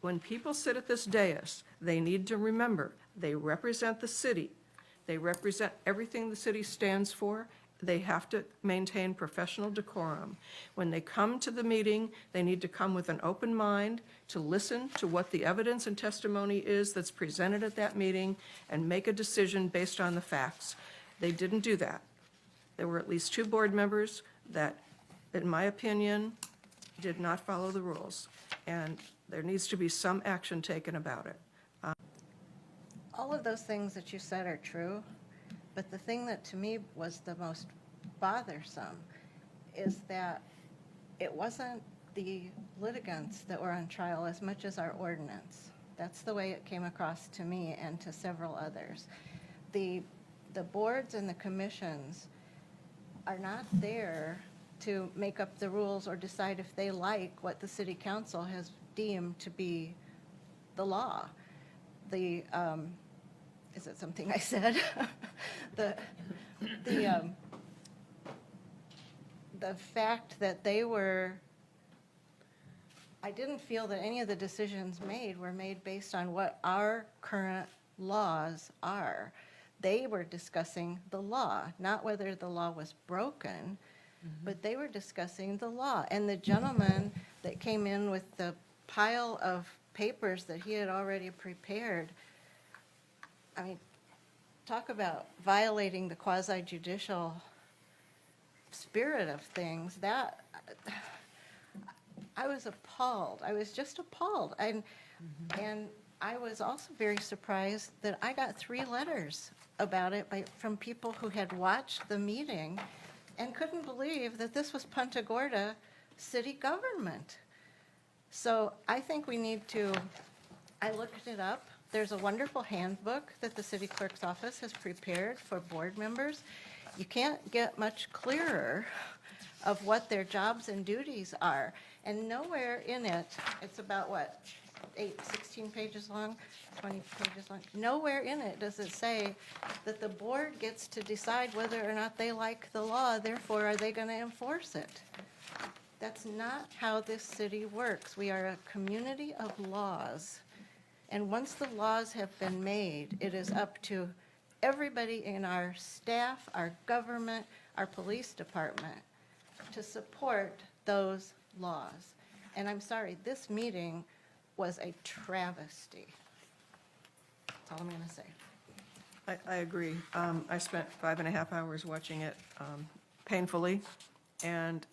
when people sit at this dais, they need to remember, they represent the city. They represent everything the city stands for. They have to maintain professional decorum. When they come to the meeting, they need to come with an open mind to listen to what the evidence and testimony is that's presented at that meeting and make a decision based on the facts. They didn't do that. There were at least 2 board members that, in my opinion, did not follow the rules, and there needs to be some action taken about it. All of those things that you said are true, but the thing that to me was the most bothersome is that it wasn't the litigants that were on trial as much as our ordinance. That's the way it came across to me and to several others. The boards and the commissions are not there to make up the rules or decide if they like what the city council has deemed to be the law. Is it something I said? The fact that I didn't feel that any of the decisions made were made based on what our current laws are. They were discussing the law, not whether the law was broken, but they were discussing the law. And the gentleman that came in with the pile of papers that he had already prepared, I mean, talk about violating the quasi-judicial spirit of things. That, I was appalled. I was just appalled. And I was also very surprised that I got 3 letters about it from people who had watched the meeting and couldn't believe that this was Punta Gorda city government. So I think we need to, I looked it up. There's a wonderful handbook that the city clerk's office has prepared for board members. You can't get much clearer of what their jobs and duties are. And nowhere in it, it's about what, 16 pages long, 20 pages long. Nowhere in it does it say that the board gets to decide whether or not they like the law, therefore are they going to enforce it. That's not how this city works. We are a community of laws. And once the laws have been made, it is up to everybody in our staff, our government, our police department to support those laws. And I'm sorry, this meeting was a travesty. That's all I'm going to say. I agree. I spent 5.5 hours watching it painfully, and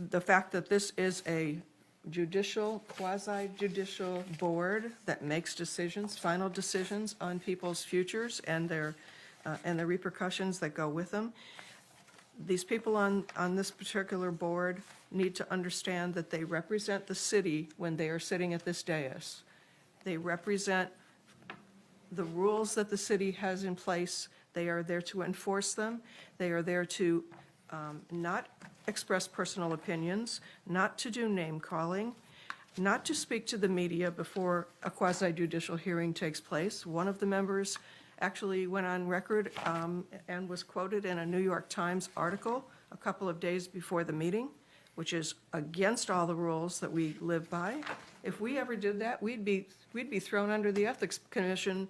the fact that this is a judicial, quasi-judicial board that makes decisions, final decisions on people's futures and the repercussions that go with them. These people on this particular board need to understand that they represent the city when they are sitting at this dais. They represent the rules that the city has in place. They are there to enforce them. They are there to not express personal opinions, not to do name-calling, not to speak to the media before a quasi-judicial hearing takes place. One of the members actually went on record and was quoted in a New York Times article a couple of days before the meeting, which is against all the rules that we live by. If we ever did that, we'd be thrown under the Ethics Commission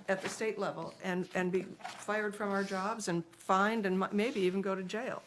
at the state level and be fired from our jobs and fined and maybe even go to jail.